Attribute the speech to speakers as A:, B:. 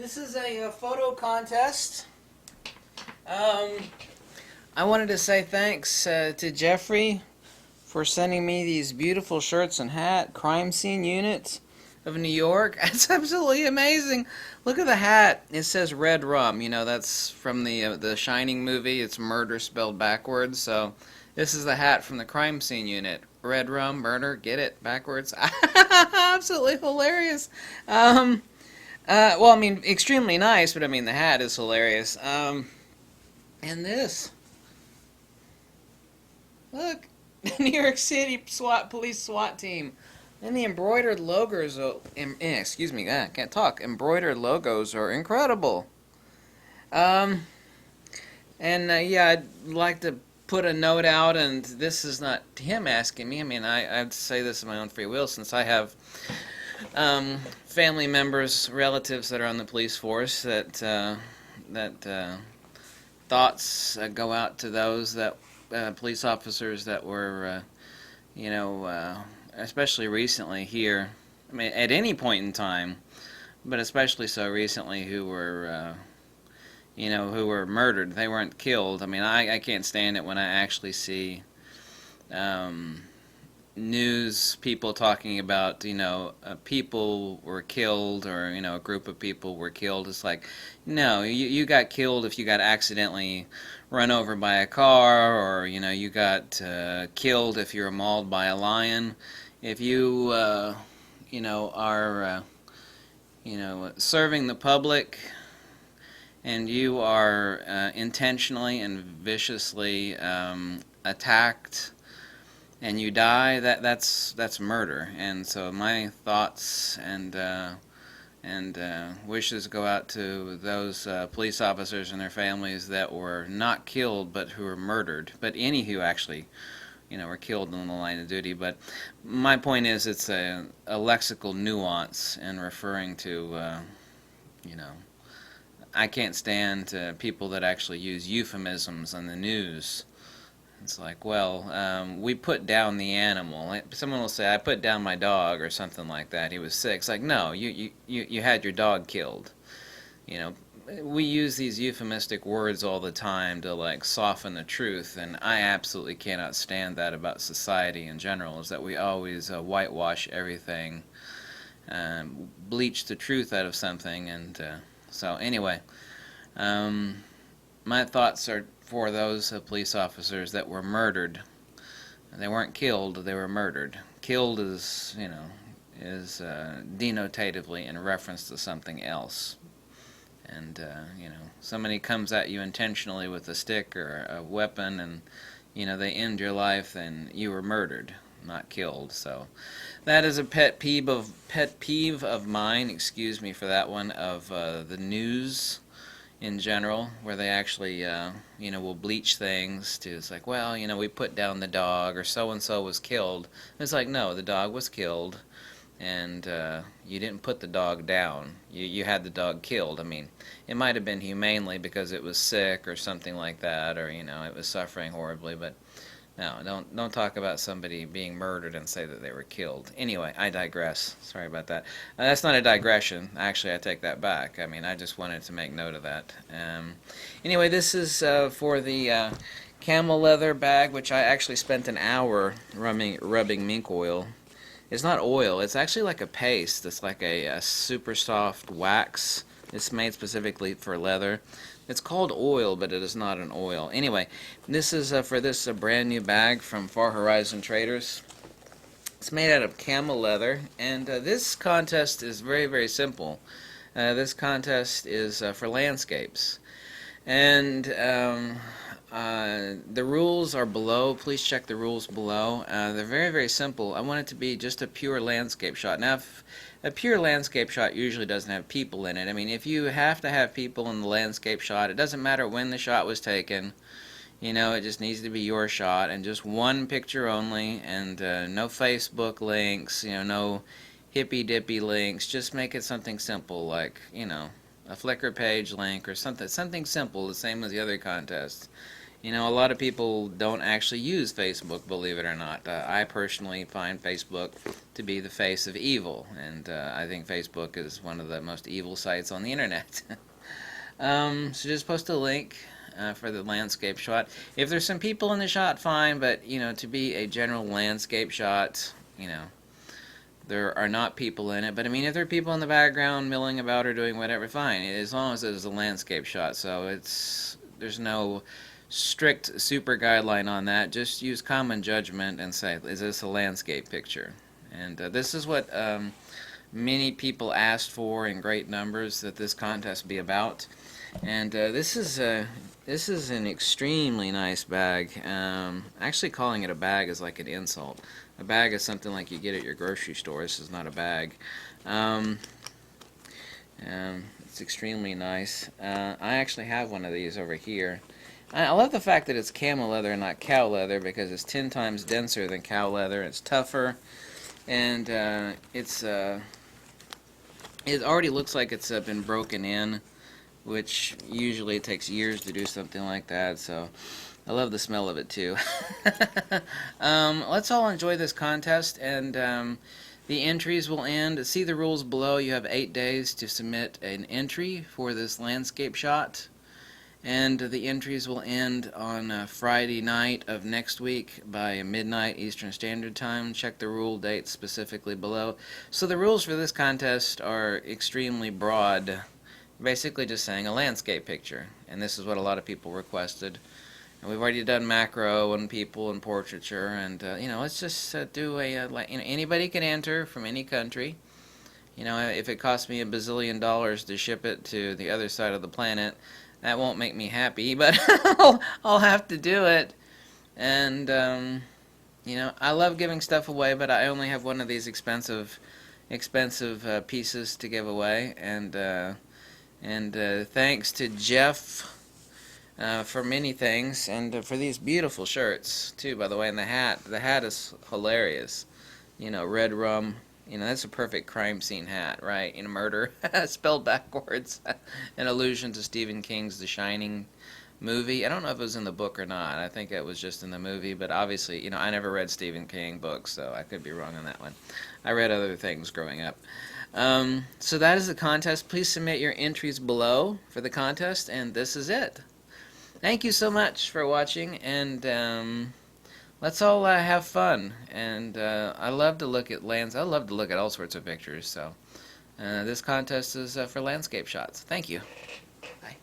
A: This is a photo contest. Um, I wanted to say thanks to Jeffrey for sending me these beautiful shirts and hat. Crime Scene Unit of New York. It's absolutely amazing. Look at the hat. It says Red Rum. You know, that's from the Shining movie. It's murder spelled backwards. So this is the hat from the Crime Scene Unit. Red Rum, murder, get it, backwards. Absolutely hilarious. Um, well, I mean, extremely nice, but I mean, the hat is hilarious. And this, look, the New York City police SWAT team, and the embroidered logos. Excuse me, I can't talk. Embroidered logos are incredible. Um, and yeah, I'd like to put a note out, and this is not him asking me. I mean, I'd say this of my own free will, since I have family members, relatives that are on the police force. That thoughts go out to those that police officers that were, especially recently here. I mean, at any point in time, but especially so recently, who were murdered. They weren't killed. I mean, I can't stand it when I actually see um, news people talking about, people were killed, or, a group of people were killed. It's like, no, you got killed if you got accidentally run over by a car, or, you got killed if you were mauled by a lion. If you, are, serving the public, and you are intentionally and viciously attacked, and you die, that's murder. And so my thoughts and wishes go out to those police officers and their families that were not killed but who were murdered. But any who actually, were killed in the line of duty. But my point is, it's a lexical nuance in referring to, I can't stand people that actually use euphemisms on the news. It's like, well, we put down the animal. Someone will say, I put down my dog, or something like that. He was sick. It's like, no, you had your dog killed. We use these euphemistic words all the time to, like, soften the truth, and I absolutely cannot stand that about society in general, is that we always whitewash everything, bleach the truth out of something. And so anyway, my thoughts are for those police officers that were murdered. They weren't killed, they were murdered. Killed is, denotatively in reference to something else. And, somebody comes at you intentionally with a stick or a weapon, and, they end your life, then you were murdered, not killed. So that is a pet peeve of mine, excuse me for that one, of the news in general, where they actually, will bleach things to, it's like, well, we put down the dog, or so-and-so was killed. It's like, no, the dog was killed, and you didn't put the dog down. You had the dog killed. I mean, it might have been humanely because it was sick or something like that, or, it was suffering horribly, but no, don't talk about somebody being murdered and say that they were killed. Anyway, I digress. Sorry about that. That's not a digression. Actually, I take that back. I mean, I just wanted to make note of that. Anyway, this is for the camel leather bag, which I actually spent an hour rubbing mink oil. It's not oil. It's actually like a paste. It's like a super soft wax. It's made specifically for leather. It's called oil, but it is not an oil. Anyway, this is for this brand new bag from Far Horizon Traders. It's made out of camel leather, and this contest is very, very simple. This contest is for landscapes. And the rules are below. Please check the rules below. They're very, very simple. I want it to be just a pure landscape shot. Now, if a pure landscape shot usually doesn't have people in it. I mean, if you have to have people in the landscape shot, it doesn't matter when the shot was taken. It just needs to be your shot, and just one picture only, and no Facebook links, no hippy-dippy links. Just make it something simple, like, a Flickr page link or something simple, the same as the other contests. You know, a lot of people don't actually use Facebook, believe it or not. I personally find Facebook to be the face of evil, and I think Facebook is one of the most evil sites on the internet. So just post a link for the landscape shot. If there's some people in the shot, fine, but, you know, to be a general landscape shot, you know, there are not people in it. But, I mean, if there are people in the background milling about or doing whatever, fine, as long as it's a landscape shot. So there's no strict super guideline on that. Just use common judgment and say, is this a landscape picture? And this is what many people asked for in great numbers, that this contest be about. And this is an extremely nice bag. Actually, calling it a bag is like an insult. A bag is something like you get at your grocery store. This is not a bag. It's extremely nice. I actually have one of these over here. I love the fact that it's camel leather and not cow leather, because it's 10 times denser than cow leather. It's tougher, and it already looks like it's been broken in, which usually it takes years to do something like that. So I love the smell of it too. Let's all enjoy this contest, and the entries will end. See the rules below. You have 8 days to submit an entry for this landscape shot. And the entries will end on Friday night of next week by midnight Eastern Standard Time. Check the rule dates specifically below. So the rules for this contest are extremely broad. Basically just saying a landscape picture. And this is what a lot of people requested. And we've already done macro and people and portraiture. And, you know, let's just do a, like, you know, anybody can enter from any country. You know, if it costs me $1 bazillion to ship it to the other side of the planet, that won't make me happy, but I'll have to do it. And, you know, I love giving stuff away, but I only have one of these expensive pieces to give away. And thanks to Jeff for many things, and for these beautiful shirts, too, by the way. And the hat is hilarious. You know, red rum. You know, that's a perfect crime scene hat, right? You know, murder, spelled backwards. An allusion to Stephen King's The Shining movie. I don't know if it was in the book or not. I think it was just in the movie, but obviously, you know, I never read Stephen King books, so I could be wrong on that one. I read other things growing up. So that is the contest. Please submit your entries below for the contest, and this is it. Thank you so much for watching, and let's all have fun. And I love to look at I love to look at all sorts of pictures. So this contest is for landscape shots. Thank you. Bye.